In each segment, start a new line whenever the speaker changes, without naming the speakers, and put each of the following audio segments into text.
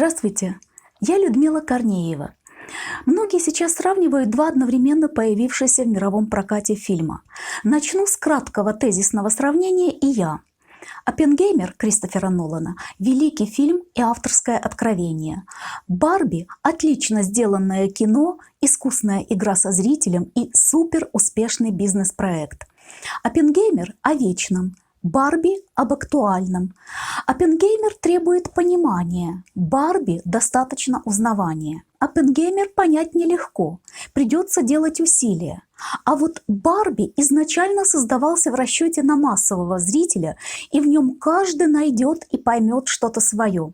Здравствуйте, я Людмила Корнеева. Многие сейчас сравнивают два одновременно появившиеся в мировом прокате фильма. Начну с краткого тезисного сравнения и я. «Оппенгеймер» Кристофера Нолана – великий фильм и авторское откровение. «Барби» – отлично сделанное кино, искусная игра со зрителем и супер успешный бизнес-проект. «Оппенгеймер» о вечном, «Барби» об актуальном. «Оппенгеймер» требует понимания, «Барби» достаточно узнавания. «Оппенгеймер» понять нелегко, придется делать усилия. А вот «Барби» изначально создавался в расчете на массового зрителя, и в нем каждый найдет и поймет что-то свое.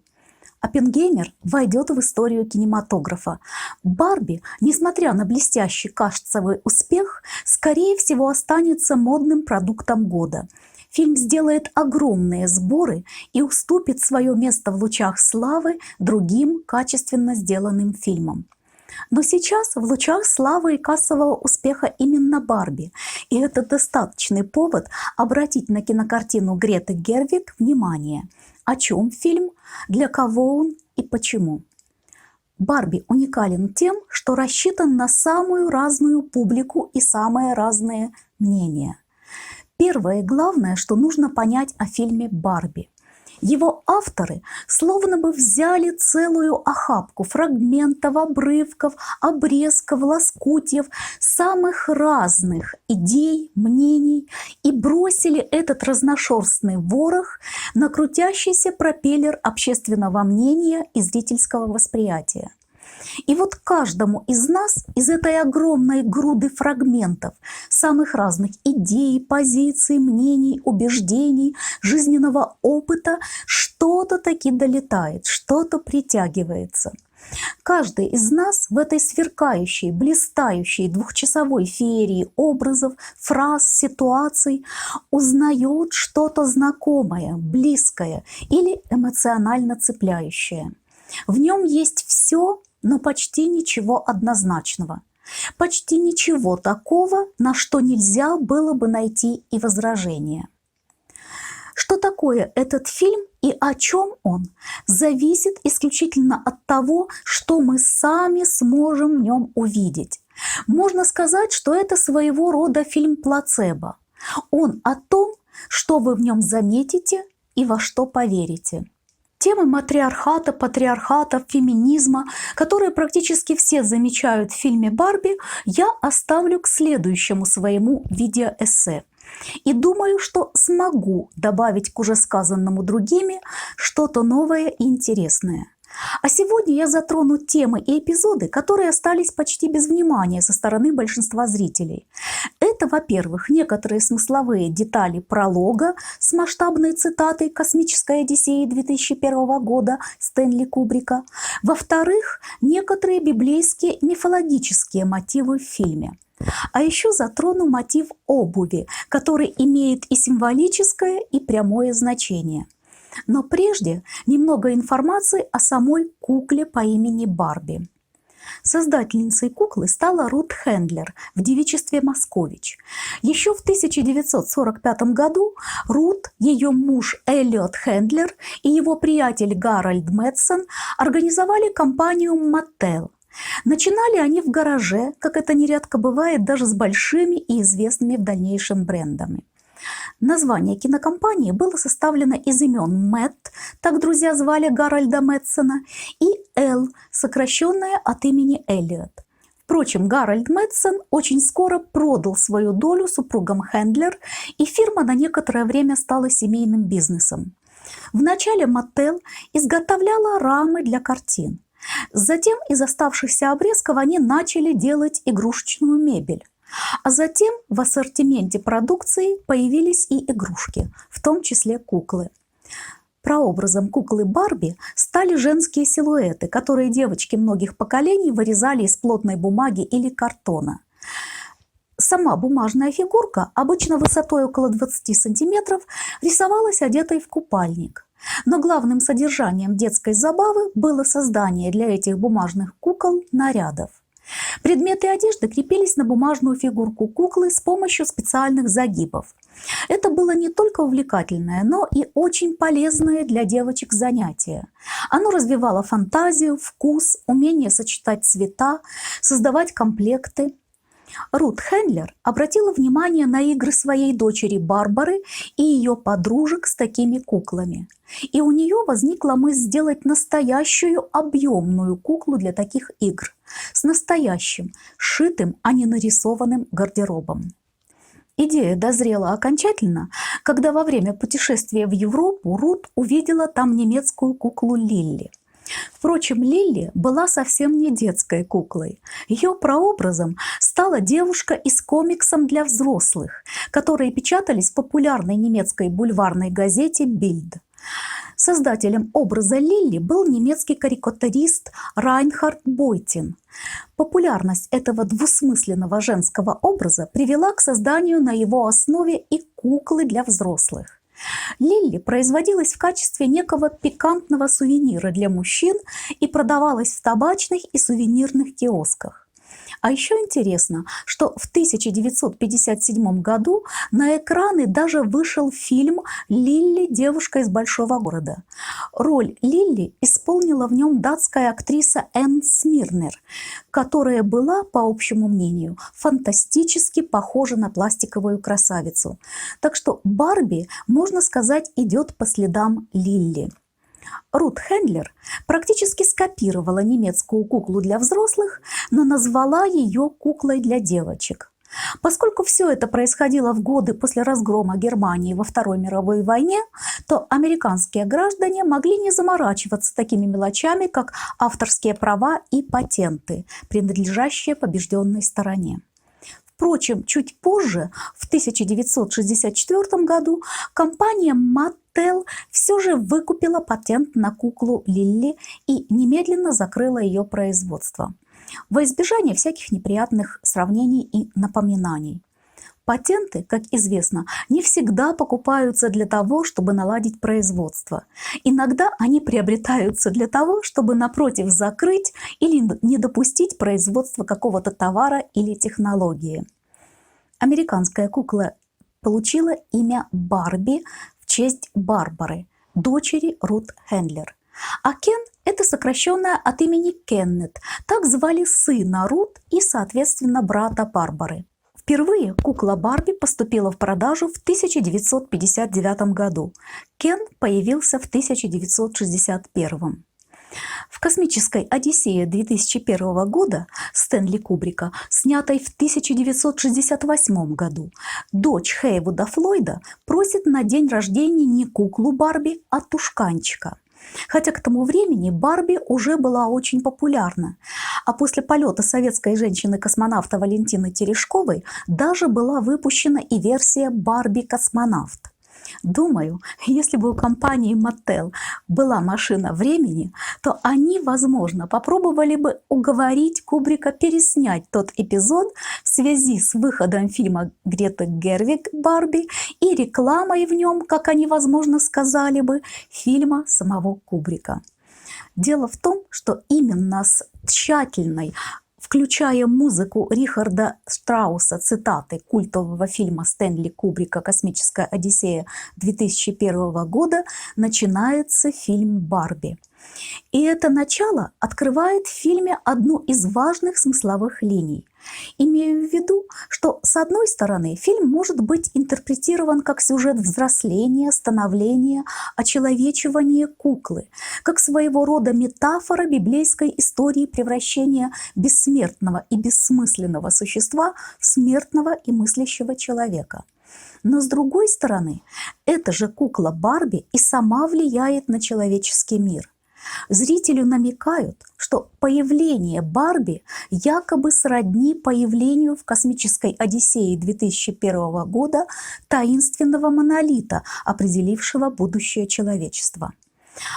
«Оппенгеймер» войдет в историю кинематографа. «Барби», несмотря на блестящий кассовый успех, скорее всего останется модным продуктом года. Фильм сделает огромные сборы и уступит свое место в лучах славы другим качественно сделанным фильмам. Но сейчас в лучах славы и кассового успеха именно «Барби», и это достаточный повод обратить на кинокартину Греты Гервиг внимание. О чем фильм, для кого он и почему. «Барби» уникален тем, что рассчитан на самую разную публику и самые разные мнения. Первое и главное, что нужно понять о фильме «Барби». Его авторы словно бы взяли целую охапку фрагментов, обрывков, обрезков, лоскутьев, самых разных идей, мнений и бросили этот разношерстный ворох на крутящийся пропеллер общественного мнения и зрительского восприятия. И вот каждому из нас, из этой огромной груды фрагментов, самых разных идей, позиций, мнений, убеждений, жизненного опыта, что-то таки долетает, что-то притягивается. Каждый из нас в этой сверкающей, блистающей двухчасовой феерии образов, фраз, ситуаций узнает что-то знакомое, близкое или эмоционально цепляющее. В нем есть все, но почти ничего однозначного. Почти ничего такого, на что нельзя было бы найти и возражения. Что такое этот фильм и о чем он, зависит исключительно от того, что мы сами сможем в нем увидеть. Можно сказать, что это своего рода фильм плацебо. Он о том, что вы в нем заметите и во что поверите. Темы матриархата, патриархата, феминизма, которые практически все замечают в фильме «Барби», я оставлю к следующему своему видеоэссе. И думаю, что смогу добавить к уже сказанному другими что-то новое и интересное. А сегодня я затрону темы и эпизоды, которые остались почти без внимания со стороны большинства зрителей. Это, во-первых, некоторые смысловые детали пролога с масштабной цитатой «Космической Одиссеи» 2001 года Стэнли Кубрика. Во-вторых, некоторые библейские мифологические мотивы в фильме. А еще затрону мотив обуви, который имеет и символическое, и прямое значение. Но прежде немного информации о самой кукле по имени Барби. Создательницей куклы стала Рут Хендлер в девичестве Москович. Еще в 1945 году Рут, ее муж Эллиот Хендлер и его приятель Гарольд Мэтсон организовали компанию Mattel. Начинали они в гараже, как это нередко бывает даже с большими и известными в дальнейшем брендами. Название кинокомпании было составлено из имен Мэтт, так друзья звали Гарольда Мэтсона, и Эл, сокращенное от имени Эллиот. Впрочем, Гарольд Мэтсон очень скоро продал свою долю супругам Хендлер, и фирма на некоторое время стала семейным бизнесом. Вначале Mattel изготовляла рамы для картин. Затем из оставшихся обрезков они начали делать игрушечную мебель. А затем в ассортименте продукции появились и игрушки, в том числе куклы. Прообразом куклы Барби стали женские силуэты, которые девочки многих поколений вырезали из плотной бумаги или картона. Сама бумажная фигурка, обычно высотой около 20 сантиметров, рисовалась одетой в купальник. Но главным содержанием детской забавы было создание для этих бумажных кукол нарядов. Предметы одежды крепились на бумажную фигурку куклы с помощью специальных загибов. Это было не только увлекательное, но и очень полезное для девочек занятие. Оно развивало фантазию, вкус, умение сочетать цвета, создавать комплекты. Рут Хендлер обратила внимание на игры своей дочери Барбары и ее подружек с такими куклами. И у нее возникла мысль сделать настоящую объемную куклу для таких игр, с настоящим, сшитым, а не нарисованным гардеробом. Идея дозрела окончательно, когда во время путешествия в Европу Рут увидела там немецкую куклу Лилли. Впрочем, Лилли была совсем не детской куклой. Ее прообразом стала девушка из комиксов для взрослых, которые печатались в популярной немецкой бульварной газете «Бильд». Создателем образа Лилли был немецкий карикатурист Райнхард Бойтин. Популярность этого двусмысленного женского образа привела к созданию на его основе и куклы для взрослых. Лилли производилась в качестве некого пикантного сувенира для мужчин и продавалась в табачных и сувенирных киосках. А еще интересно, что в 1957 году на экраны даже вышел фильм «Лилли. Девушка из большого города». Роль Лилли исполнила в нем датская актриса Энн Смирнер, которая была, по общему мнению, фантастически похожа на пластиковую красавицу. Так что Барби, можно сказать, идет по следам Лилли. Рут Хендлер практически скопировала немецкую куклу для взрослых, но назвала ее куклой для девочек. Поскольку все это происходило в годы после разгрома Германии во Второй мировой войне, то американские граждане могли не заморачиваться такими мелочами, как авторские права и патенты, принадлежащие побежденной стороне. Впрочем, чуть позже, в 1964 году, компания Mattel все же выкупила патент на куклу Лилли и немедленно закрыла ее производство, во избежание всяких неприятных сравнений и напоминаний. Патенты, как известно, не всегда покупаются для того, чтобы наладить производство. Иногда они приобретаются для того, чтобы, напротив, закрыть или не допустить производства какого-то товара или технологии. Американская кукла получила имя Барби в честь Барбары, дочери Рут Хендлер. А Кен – это сокращенное от имени Кеннет. Так звали сына Рут и, соответственно, брата Барбары. Впервые кукла Барби поступила в продажу в 1959 году. Кен появился в 1961. В «Космической Одиссее» 2001 года Стэнли Кубрика, снятой в 1968 году, дочь Хейвуда Флойда просит на день рождения не куклу Барби, а тушканчика. Хотя к тому времени Барби уже была очень популярна, а после полета советской женщины-космонавта Валентины Терешковой даже была выпущена и версия «Барби-космонавт». Думаю, если бы у компании Mattel была машина времени, то они, возможно, попробовали бы уговорить Кубрика переснять тот эпизод в связи с выходом фильма Греты Гервиг «Барби» и рекламой в нем, как они, возможно, сказали бы, фильма самого Кубрика. Дело в том, что именно с тщательной, включая музыку Рихарда Штрауса, цитаты культового фильма Стэнли Кубрика «Космическая Одиссея» 2001 года, начинается фильм «Барби». И это начало открывает в фильме одну из важных смысловых линий. Имею в виду, что, с одной стороны, фильм может быть интерпретирован как сюжет взросления, становления, очеловечивания куклы, как своего рода метафора библейской истории превращения бессмертного и бессмысленного существа в смертного и мыслящего человека. Но, с другой стороны, эта же кукла Барби и сама влияет на человеческий мир. Зрителю намекают, что появление Барби якобы сродни появлению в «Космической Одиссее» 2001 года таинственного монолита, определившего будущее человечества.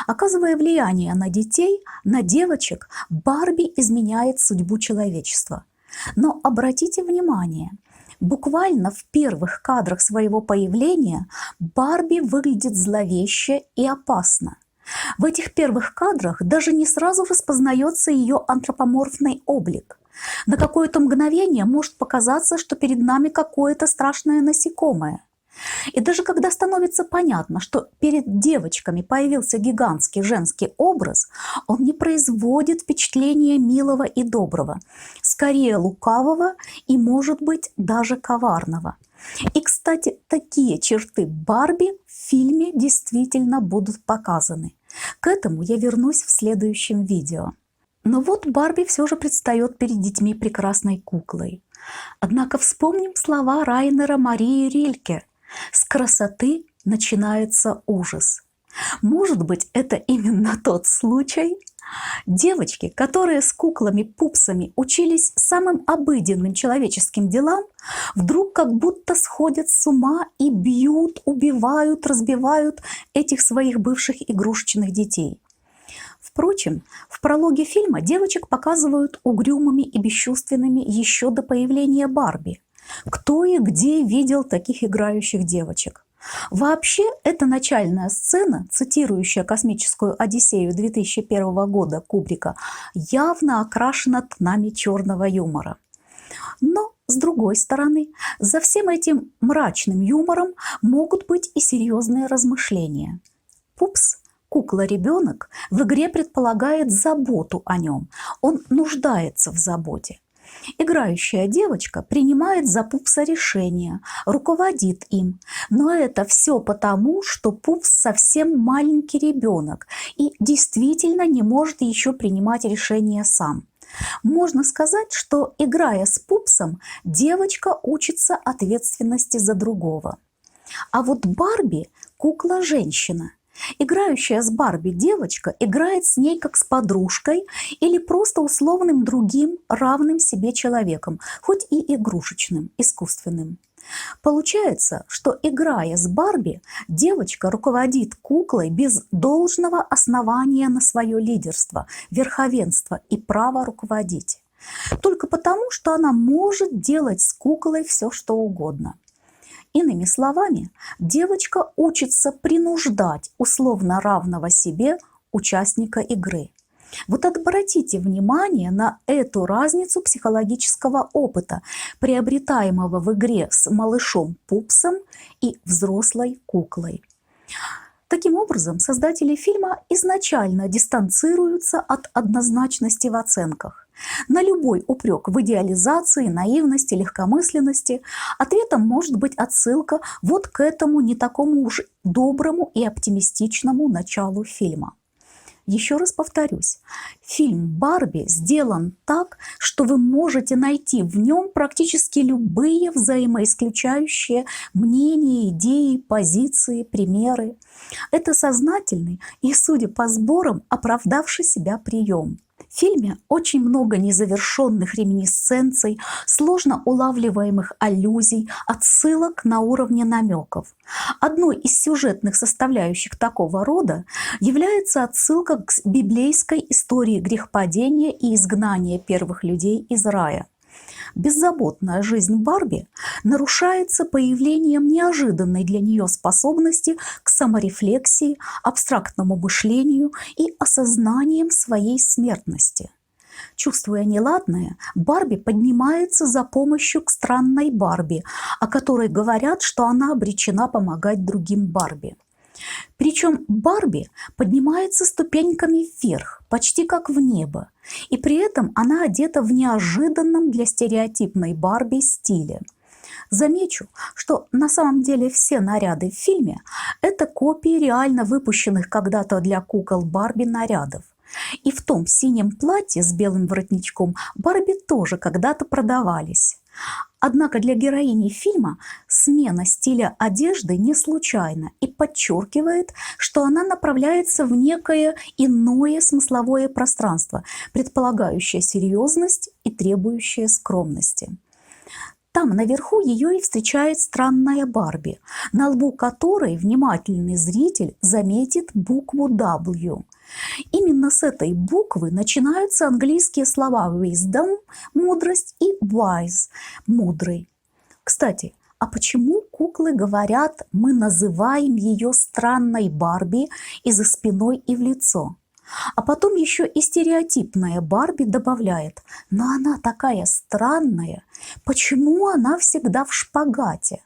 Оказывая влияние на детей, на девочек, Барби изменяет судьбу человечества. Но обратите внимание, буквально в первых кадрах своего появления Барби выглядит зловеще и опасно. В этих первых кадрах даже не сразу распознается ее антропоморфный облик. На какое-то мгновение может показаться, что перед нами какое-то страшное насекомое. И даже когда становится понятно, что перед девочками появился гигантский женский образ, он не производит впечатления милого и доброго, скорее лукавого и, может быть, даже коварного. И, кстати, такие черты Барби в фильме действительно будут показаны. К этому я вернусь в следующем видео. Но вот Барби все же предстает перед детьми прекрасной куклой. Однако вспомним слова Райнера Марии Рильке: «С красоты начинается ужас». Может быть, это именно тот случай? Девочки, которые с куклами-пупсами учились самым обыденным человеческим делам, вдруг как будто сходят с ума и бьют, убивают, разбивают этих своих бывших игрушечных детей. Впрочем, в прологе фильма девочек показывают угрюмыми и бесчувственными еще до появления Барби. Кто и где видел таких играющих девочек? Вообще, эта начальная сцена, цитирующая «Космическую Одиссею» 2001 года Кубрика, явно окрашена тонами черного юмора. Но, с другой стороны, за всем этим мрачным юмором могут быть и серьезные размышления. Пупс, кукла-ребенок, в игре предполагает заботу о нем, он нуждается в заботе. Играющая девочка принимает за Пупса решение, руководит им. Но это все потому, что Пупс совсем маленький ребенок и действительно не может еще принимать решения сам. Можно сказать, что, играя с Пупсом, девочка учится ответственности за другого. А вот Барби – кукла-женщина. Играющая с Барби девочка играет с ней как с подружкой или просто условным другим равным себе человеком, хоть и игрушечным, искусственным. Получается, что, играя с Барби, девочка руководит куклой без должного основания на свое лидерство, верховенство и право руководить. Только потому, что она может делать с куклой все, что угодно. Иными словами, девочка учится принуждать условно равного себе участника игры. Вот обратите внимание на эту разницу психологического опыта, приобретаемого в игре с малышом Пупсом и взрослой куклой. Таким образом, создатели фильма изначально дистанцируются от однозначности в оценках. На любой упрек в идеализации, наивности, легкомысленности ответом может быть отсылка вот к этому не такому уж доброму и оптимистичному началу фильма. Еще раз повторюсь, фильм «Барби» сделан так, что вы можете найти в нем практически любые взаимоисключающие мнения, идеи, позиции, примеры. Это сознательный и, судя по сборам, оправдавший себя прием. В фильме очень много незавершенных реминисценций, сложно улавливаемых аллюзий, отсылок на уровне намеков. Одной из сюжетных составляющих такого рода является отсылка к библейской истории грехопадения и изгнания первых людей из рая. Беззаботная жизнь Барби нарушается появлением неожиданной для нее способности к саморефлексии, абстрактному мышлению и осознанием своей смертности. Чувствуя неладное, Барби поднимается за помощью к странной Барби, о которой говорят, что она обречена помогать другим Барби. Причем Барби поднимается ступеньками вверх, почти как в небо, и при этом она одета в неожиданном для стереотипной Барби стиле. Замечу, что на самом деле все наряды в фильме – это копии реально выпущенных когда-то для кукол Барби нарядов. И в том синем платье с белым воротничком Барби тоже когда-то продавались. Однако для героини фильма смена стиля одежды не случайна и подчеркивает, что она направляется в некое иное смысловое пространство, предполагающее серьезность и требующее скромности. Там наверху ее и встречает странная Барби, на лбу которой внимательный зритель заметит букву W. Именно с этой буквы начинаются английские слова wisdom – мудрость и wise – мудрый. Кстати, а почему куклы говорят «мы называем ее странной Барби» и за спиной, и в лицо? А потом еще и стереотипная Барби добавляет: но она такая странная, почему она всегда в шпагате?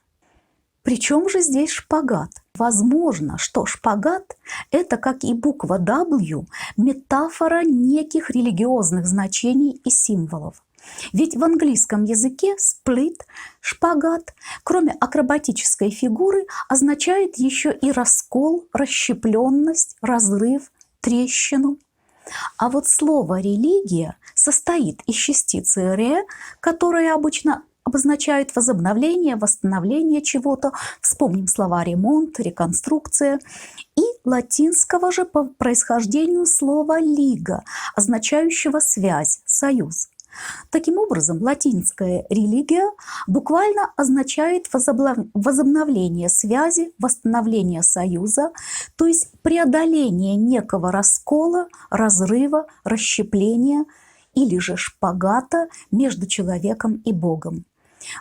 Причем же здесь шпагат? Возможно, что шпагат – это, как и буква W, метафора неких религиозных значений и символов. Ведь в английском языке split, шпагат, кроме акробатической фигуры, означает еще и раскол, расщепленность, разрыв, трещину. А вот слово «религия» состоит из частицы «ре», которая обычно обозначает возобновление, восстановление чего-то. Вспомним слова «ремонт», «реконструкция». И латинского же по происхождению слова «лига», означающего «связь», «союз». Таким образом, латинская «религия» буквально означает возобновление связи, восстановление союза, то есть преодоление некого раскола, разрыва, расщепления или же шпагата между человеком и Богом.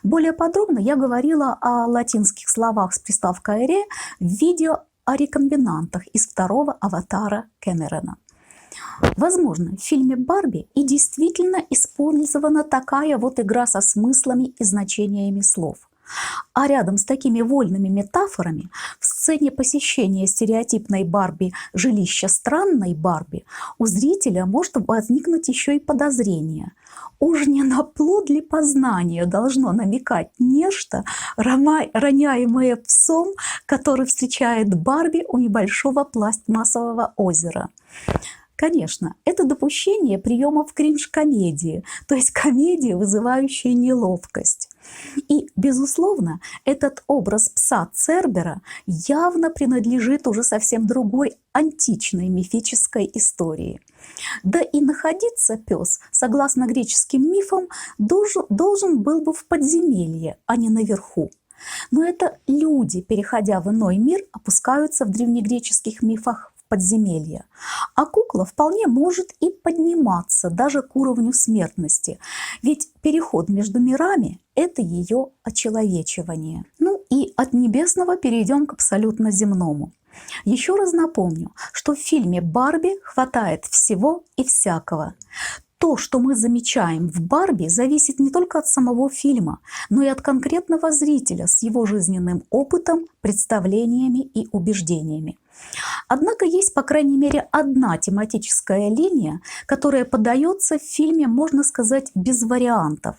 Более подробно я говорила о латинских словах с приставкой «ре» в видео о рекомбинантах из второго «Аватара» Кэмерона. Возможно, в фильме «Барби» и действительно использована такая вот игра со смыслами и значениями слов. А рядом с такими вольными метафорами в сцене посещения стереотипной Барби жилища странной Барби у зрителя может возникнуть еще и подозрение. Уж не на плод ли познания должно намекать нечто, роняемое псом, который встречает Барби у небольшого пластмассового озера? Конечно, это допущение приемов кринж-комедии, то есть комедии, вызывающей неловкость. И, безусловно, этот образ пса Цербера явно принадлежит уже совсем другой античной мифической истории. Да и находиться пес, согласно греческим мифам, должен был бы в подземелье, а не наверху. Но это люди, переходя в иной мир, опускаются в древнегреческих мифах подземелья. А кукла вполне может и подниматься даже к уровню смертности, ведь переход между мирами – это ее очеловечивание. Ну и от небесного перейдем к абсолютно земному. Еще раз напомню, что в фильме «Барби» хватает всего и всякого. То, что мы замечаем в «Барби», зависит не только от самого фильма, но и от конкретного зрителя с его жизненным опытом, представлениями и убеждениями. Однако есть, по крайней мере, одна тематическая линия, которая подается в фильме, можно сказать, без вариантов.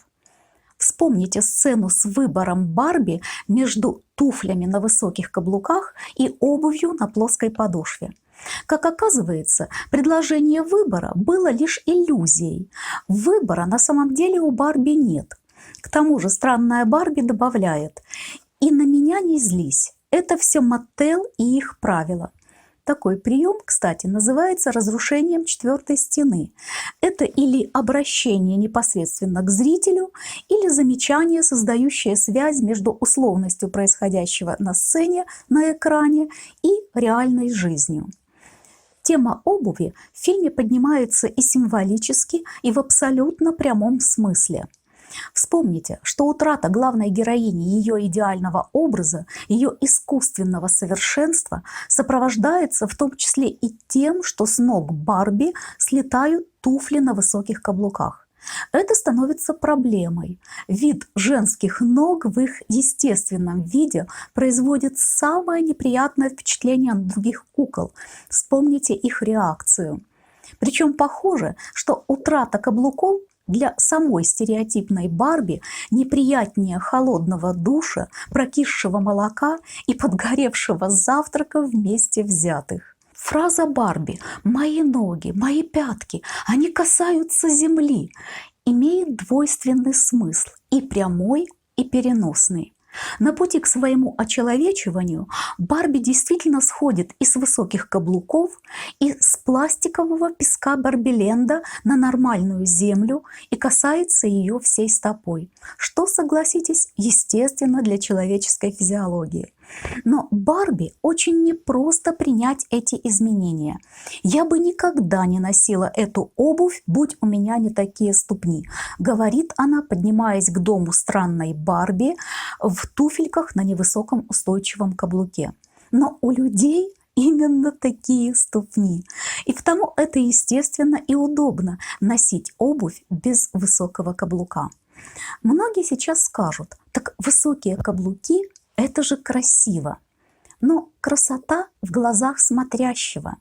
Вспомните сцену с выбором Барби между туфлями на высоких каблуках и обувью на плоской подошве. Как оказывается, предложение выбора было лишь иллюзией. Выбора на самом деле у Барби нет. К тому же странная Барби добавляет: «И на меня не злись, это все Маттел и их правила». Такой прием, кстати, называется разрушением четвертой стены. Это или обращение непосредственно к зрителю, или замечание, создающее связь между условностью происходящего на сцене, на экране и реальной жизнью. Тема обуви в фильме поднимается и символически, и в абсолютно прямом смысле. Вспомните, что утрата главной героини ее идеального образа, ее искусственного совершенства сопровождается в том числе и тем, что с ног Барби слетают туфли на высоких каблуках. Это становится проблемой. Вид женских ног в их естественном виде производит самое неприятное впечатление на других кукол. Вспомните их реакцию. Причем похоже, что утрата каблуков для самой стереотипной Барби неприятнее холодного душа, прокисшего молока и подгоревшего завтрака вместе взятых. Фраза Барби «мои ноги, мои пятки, они касаются земли» имеет двойственный смысл – и прямой, и переносный. На пути к своему очеловечиванию Барби действительно сходит и с высоких каблуков, и с пластикового песка Барбиленда на нормальную землю и касается ее всей стопой, что, согласитесь, естественно для человеческой физиологии. Но Барби очень непросто принять эти изменения. «Я бы никогда не носила эту обувь, будь у меня не такие ступни», говорит она, поднимаясь к дому странной Барби в туфельках на невысоком устойчивом каблуке. Но у людей именно такие ступни. И потому это естественно и удобно носить обувь без высокого каблука. Многие сейчас скажут: так высокие каблуки – это же красиво. Но красота в глазах смотрящего.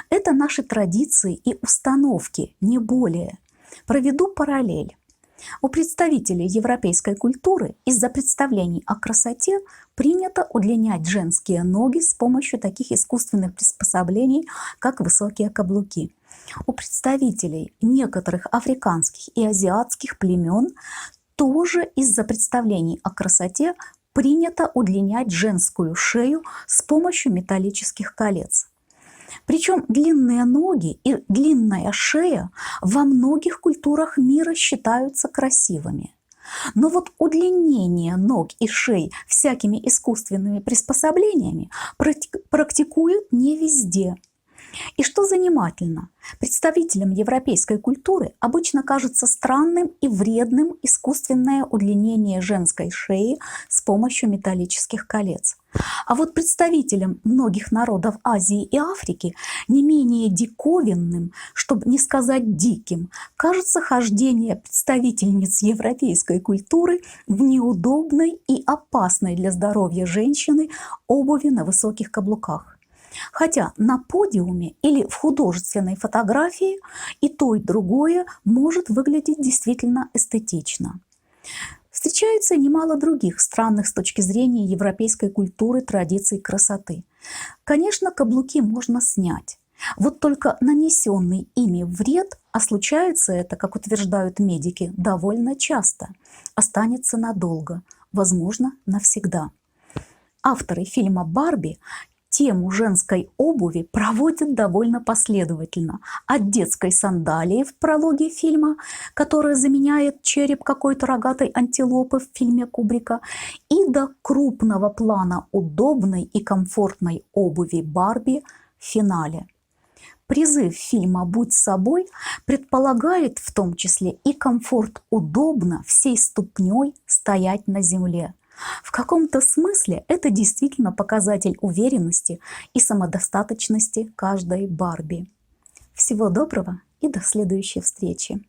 Это наши традиции и установки, не более. Проведу параллель. У представителей европейской культуры из-за представлений о красоте принято удлинять женские ноги с помощью таких искусственных приспособлений, как высокие каблуки. У представителей некоторых африканских и азиатских племен тоже из-за представлений о красоте принято удлинять женскую шею с помощью металлических колец. Причем длинные ноги и длинная шея во многих культурах мира считаются красивыми. Но вот удлинение ног и шеи всякими искусственными приспособлениями практикуют не везде. И что занимательно, представителям европейской культуры обычно кажется странным и вредным искусственное удлинение женской шеи с помощью металлических колец. А вот представителям многих народов Азии и Африки не менее диковинным, чтобы не сказать диким, кажется хождение представительниц европейской культуры в неудобной и опасной для здоровья женщины обуви на высоких каблуках. Хотя на подиуме или в художественной фотографии и то, и другое может выглядеть действительно эстетично. Встречается немало других странных с точки зрения европейской культуры традиций красоты. Конечно, каблуки можно снять. Вот только нанесенный ими вред, а случается это, как утверждают медики, довольно часто, останется надолго, возможно, навсегда. Авторы фильма «Барби» тему женской обуви проводят довольно последовательно. От детской сандалии в прологе фильма, которая заменяет череп какой-то рогатой антилопы в фильме Кубрика, и до крупного плана удобной и комфортной обуви Барби в финале. Призыв фильма «Будь собой» предполагает в том числе и комфорт удобно всей ступней стоять на земле. В каком-то смысле это действительно показатель уверенности и самодостаточности каждой Барби. Всего доброго и до следующей встречи!